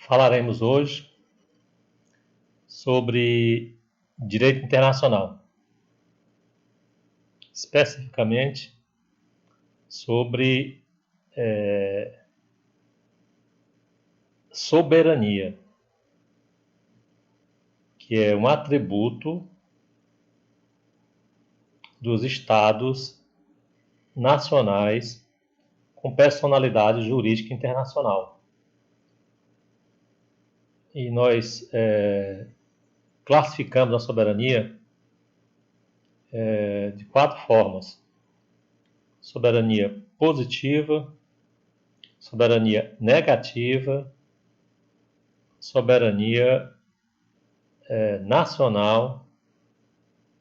Falaremos hoje sobre direito internacional, especificamente sobre soberania, que é um atributo dos estados nacionais com personalidade jurídica internacional. E nós classificamos a soberania de 4 formas: soberania positiva, soberania negativa, soberania nacional,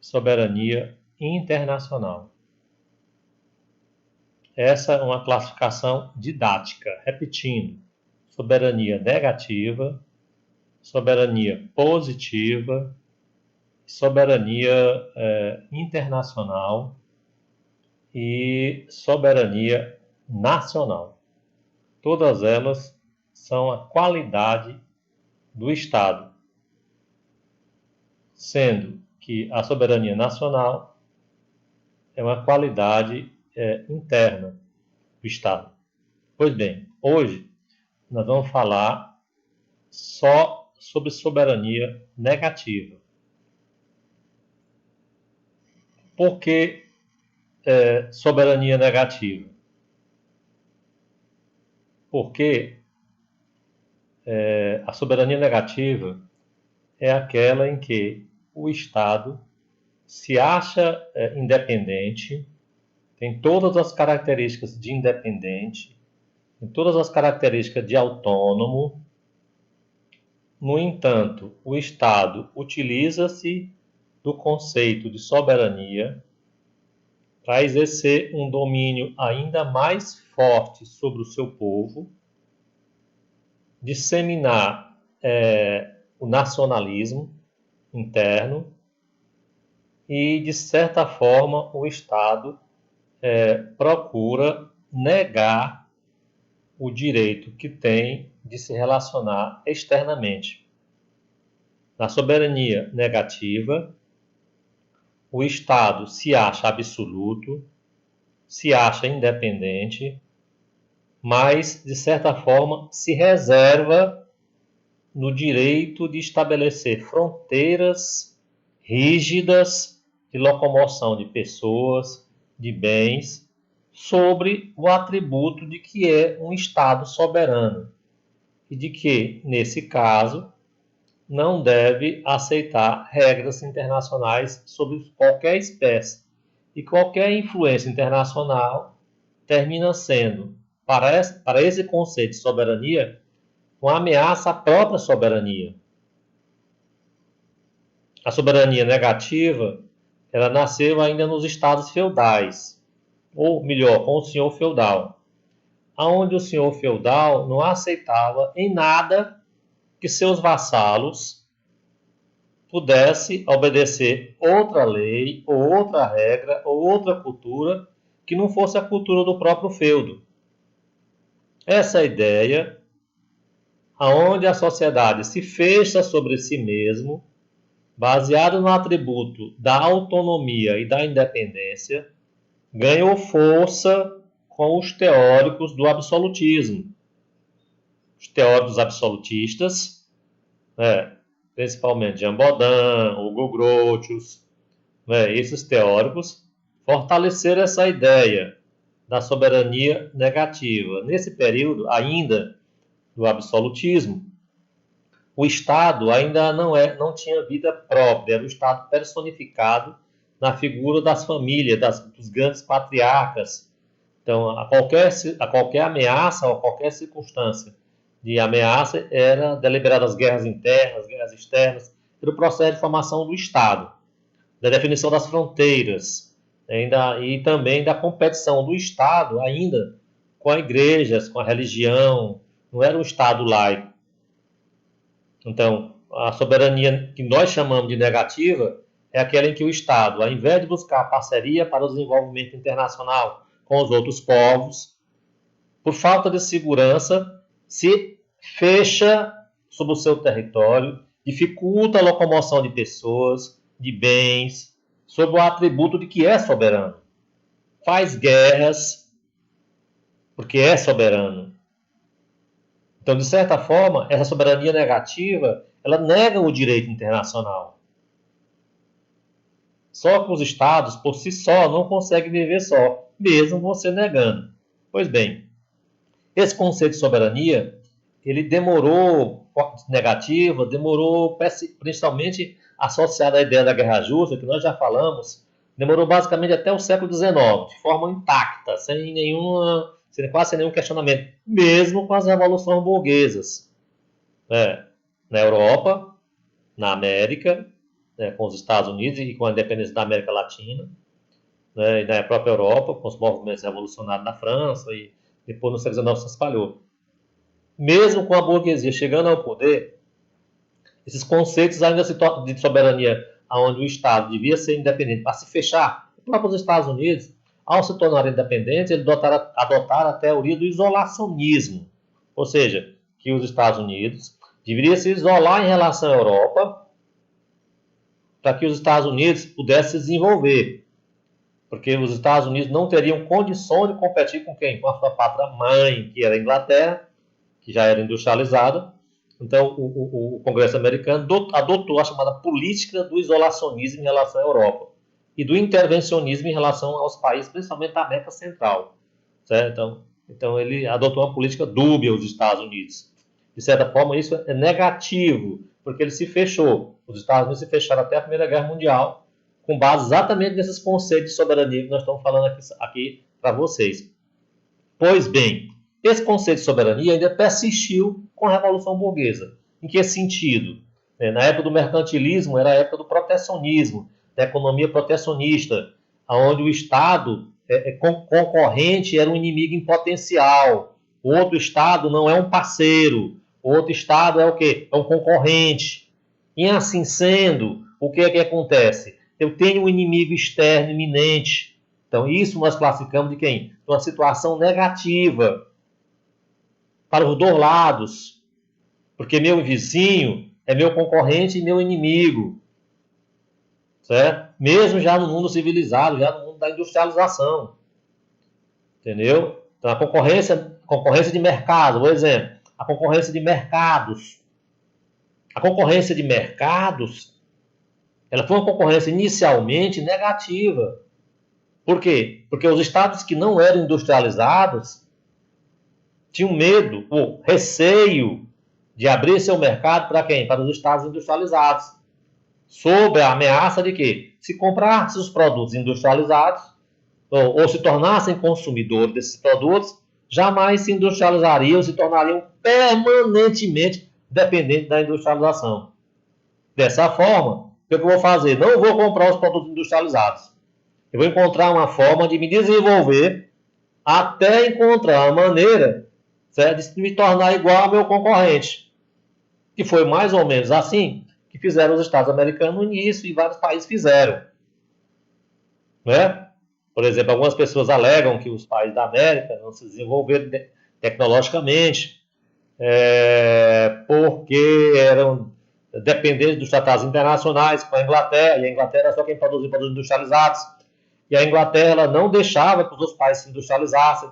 soberania internacional. Essa é uma classificação didática, repetindo: soberania negativa, soberania positiva, soberania internacional e soberania nacional. Todas elas são a qualidade do Estado, sendo que a soberania nacional é uma qualidade interna do Estado. Pois bem, hoje nós vamos falar só sobre soberania negativa. Por que soberania negativa? Porque a soberania negativa é aquela em que o Estado se acha independente, tem todas as características de independente, tem todas as características de autônomo. No entanto, o Estado utiliza-se do conceito de soberania para exercer um domínio ainda mais forte sobre o seu povo, disseminar o nacionalismo interno e, de certa forma, o Estado procura negar o direito que tem de se relacionar externamente. Na soberania negativa, o Estado se acha absoluto, se acha independente, mas, de certa forma, se reserva no direito de estabelecer fronteiras rígidas de locomoção de pessoas, de bens, sobre o atributo de que é um Estado soberano e de que, nesse caso, não deve aceitar regras internacionais sobre qualquer espécie. E qualquer influência internacional termina sendo, para esse conceito de soberania, uma ameaça à própria soberania. A soberania negativa, ela nasceu ainda nos estados feudais, ou melhor, com o senhor feudal, onde o senhor feudal não aceitava em nada que seus vassalos pudessem obedecer outra lei, ou outra regra, ou outra cultura que não fosse a cultura do próprio feudo. Essa é a ideia onde a sociedade se fecha sobre si mesmo, baseado no atributo da autonomia e da independência, ganhou força com os teóricos do absolutismo. Os teóricos absolutistas, principalmente Jean Bodin, Hugo Grotius, esses teóricos fortaleceram essa ideia da soberania negativa. Nesse período, ainda do absolutismo, o Estado ainda não tinha vida própria, era o Estado personificado na figura das famílias, dos grandes patriarcas. Então, a qualquer ameaça, ou a qualquer circunstância de ameaça, era deliberadas guerras internas, guerras externas, pelo processo de formação do Estado, da definição das fronteiras, e também da competição do Estado ainda com as igrejas, com a religião. Não era um Estado laico. Então, a soberania que nós chamamos de negativa é aquela em que o Estado, ao invés de buscar parceria para o desenvolvimento internacional com os outros povos, por falta de segurança, se fecha sobre o seu território, dificulta a locomoção de pessoas, de bens, sob o atributo de que é soberano. Faz guerras, porque é soberano. Então, de certa forma, essa soberania negativa, ela nega o direito internacional. Só que os estados, por si só, não conseguem viver só, mesmo você negando. Pois bem, esse conceito de soberania, ele demorou, negativa, demorou principalmente associado à ideia da guerra justa, que nós já falamos, demorou basicamente até o século XIX, de forma intacta, quase sem nenhum questionamento, mesmo com as revoluções burguesas. Na Europa, na América, com os Estados Unidos e com a independência da América Latina, e na própria Europa, com os movimentos revolucionários na França, e depois no século XIX se espalhou. Mesmo com a burguesia chegando ao poder, esses conceitos ainda de soberania, onde o Estado devia ser independente para se fechar, os próprios Estados Unidos, ao se tornar independentes, eles adotaram a teoria do isolacionismo, ou seja, que os Estados Unidos deveriam se isolar em relação à Europa para que os Estados Unidos pudessem se desenvolver, porque os Estados Unidos não teriam condições de competir com quem? Com a sua pátria mãe, que era a Inglaterra, que já era industrializada. Então, o Congresso americano adotou a chamada política do isolacionismo em relação à Europa e do intervencionismo em relação aos países, principalmente da América Central. Certo? Então, ele adotou uma política dúbia aos Estados Unidos. De certa forma, isso é negativo, porque ele se fechou. Os Estados Unidos se fecharam até a Primeira Guerra Mundial, com base exatamente nesses conceitos de soberania que nós estamos falando aqui para vocês. Pois bem, esse conceito de soberania ainda persistiu com a Revolução Burguesa. Em que sentido? Na época do mercantilismo, era a época do protecionismo, da economia protecionista, onde o Estado concorrente era um inimigo em potencial. O outro Estado não é um parceiro. O outro Estado é o quê? É um concorrente. E assim sendo, o que é que acontece? Eu tenho um inimigo externo iminente. Então, isso nós classificamos de quem? De uma situação negativa para os dois lados, porque meu vizinho é meu concorrente e meu inimigo, certo? Mesmo já no mundo civilizado, já no mundo da industrialização, entendeu? Então a concorrência de mercado, por exemplo, a concorrência de mercados, ela foi uma concorrência inicialmente negativa. Por quê? Porque os estados que não eram industrializados tinham medo, ou receio de abrir seu mercado para quem? Para os estados industrializados. Sob a ameaça de que, se comprassem os produtos industrializados, ou se tornassem consumidores desses produtos, jamais se industrializariam, se tornariam permanentemente dependentes da industrialização. Dessa forma, o que eu vou fazer? Não vou comprar os produtos industrializados. Eu vou encontrar uma forma de me desenvolver até encontrar uma maneira, certo, de me tornar igual ao meu concorrente. Que foi mais ou menos assim que fizeram os Estados americanos no início e vários países fizeram. Né? Por exemplo, algumas pessoas alegam que os países da América não se desenvolveram tecnologicamente porque eram dependentes dos tratados internacionais com a Inglaterra, e a Inglaterra era só quem produzia produtos industrializados, e a Inglaterra ela não deixava que os outros países se industrializassem.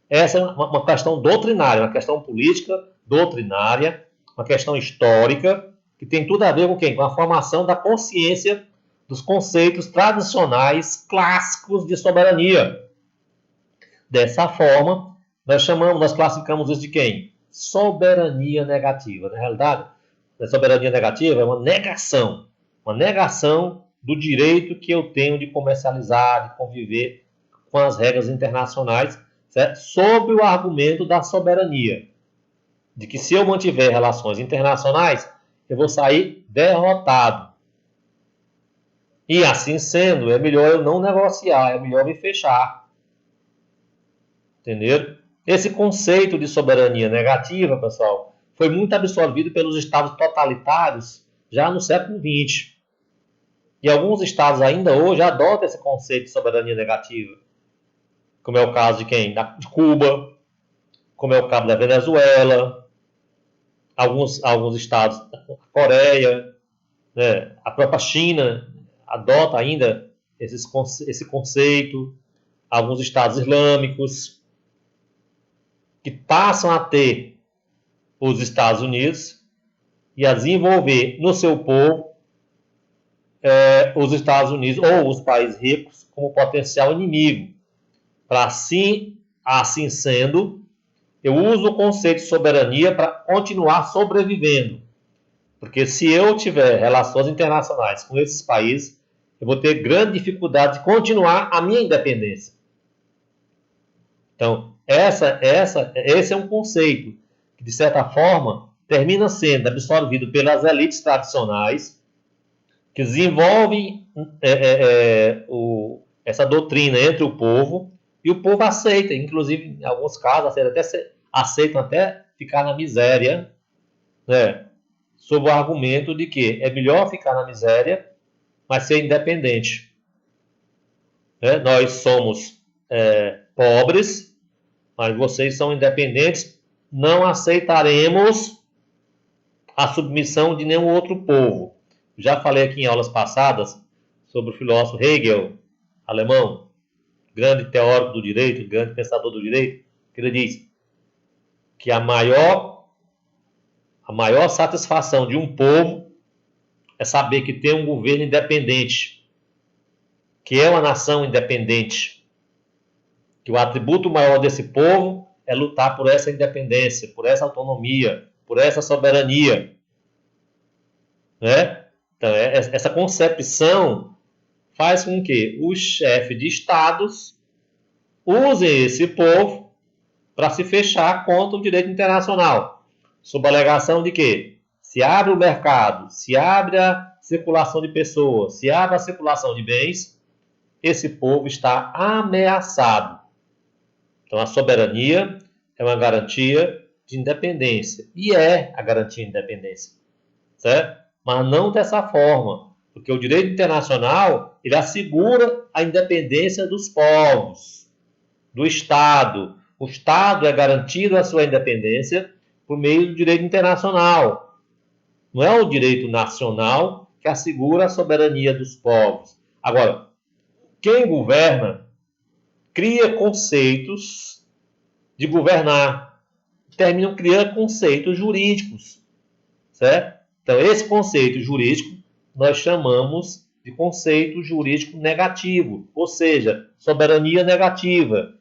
Essa é uma questão doutrinária, uma questão política doutrinária, uma questão histórica, que tem tudo a ver com quem? Com a formação da consciência dos conceitos tradicionais clássicos de soberania. Dessa forma, nós classificamos isso de quem? Soberania negativa. Na realidade, a soberania negativa é uma negação do direito que eu tenho de comercializar, de conviver com as regras internacionais, certo? Sob o argumento da soberania, de que se eu mantiver relações internacionais, eu vou sair derrotado. E assim sendo, é melhor eu não negociar, é melhor me fechar. Entenderam? Esse conceito de soberania negativa, pessoal, foi muito absorvido pelos estados totalitários já no século XX. E alguns estados ainda hoje adotam esse conceito de soberania negativa. Como é o caso de quem? De Cuba, como é o caso da Venezuela, alguns estados, a Coreia, né, a própria China adota ainda esse conceito, alguns estados islâmicos que passam a ter os Estados Unidos e a desenvolver no seu povo os Estados Unidos ou os países ricos como potencial inimigo. Para assim sendo, eu uso o conceito de soberania para continuar sobrevivendo. Porque se eu tiver relações internacionais com esses países, eu vou ter grande dificuldade de continuar a minha independência. Então, esse é um conceito que, de certa forma, termina sendo absorvido pelas elites tradicionais, que desenvolvem essa doutrina entre o povo, e o povo aceita, inclusive, em alguns casos, aceitam até ficar na miséria, né, sob o argumento de que é melhor ficar na miséria, mas ser independente. Nós somos pobres, mas vocês são independentes, não aceitaremos a submissão de nenhum outro povo. Já falei aqui em aulas passadas sobre o filósofo Hegel, alemão, grande teórico do direito, grande pensador do direito, que ele diz que a maior satisfação de um povo é saber que tem um governo independente, que é uma nação independente, que o atributo maior desse povo é lutar por essa independência, por essa autonomia, por essa soberania. Né? Então, essa concepção faz com que os chefes de estados usem esse povo para se fechar contra o direito internacional, sob a alegação de que se abre o mercado, se abre a circulação de pessoas, se abre a circulação de bens, esse povo está ameaçado. Então, a soberania é uma garantia de independência, e é a garantia de independência, certo? Mas não dessa forma, porque o direito internacional ele assegura a independência dos povos, do Estado. O Estado é garantido a sua independência por meio do direito internacional. Não é o direito nacional que assegura a soberania dos povos. Agora, quem governa cria conceitos de governar, terminam criando conceitos jurídicos, certo? Então, esse conceito jurídico nós chamamos de conceito jurídico negativo, ou seja, soberania negativa.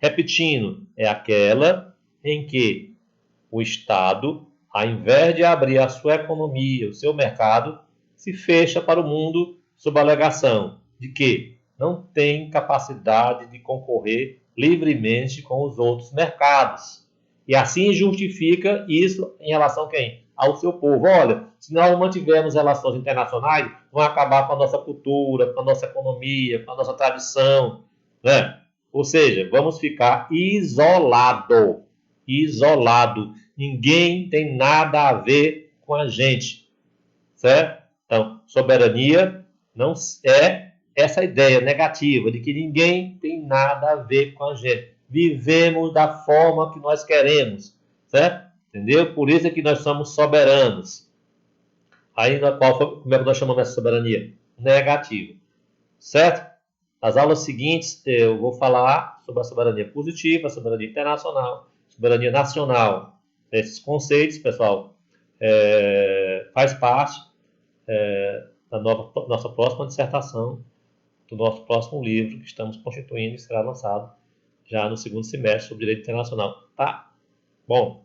Repetindo, é aquela em que o Estado, ao invés de abrir a sua economia, o seu mercado, se fecha para o mundo sob a alegação de que não tem capacidade de concorrer livremente com os outros mercados. E assim justifica isso em relação a quem? Ao seu povo. Olha, se nós mantivermos relações internacionais, vão acabar com a nossa cultura, com a nossa economia, com a nossa tradição, né? Ou seja, vamos ficar isolado. Ninguém tem nada a ver com a gente, certo? Então, soberania não é essa ideia negativa de que ninguém tem nada a ver com a gente. Vivemos da forma que nós queremos, certo? Entendeu? Por isso é que nós somos soberanos. Aí, como é que nós chamamos essa soberania? Negativa, certo? Nas aulas seguintes, eu vou falar sobre a soberania positiva, a soberania internacional, soberania nacional. Esses conceitos, pessoal, faz parte da nossa próxima dissertação, do nosso próximo livro que estamos constituindo e será lançado já no segundo semestre sobre direito internacional. Tá? Bom.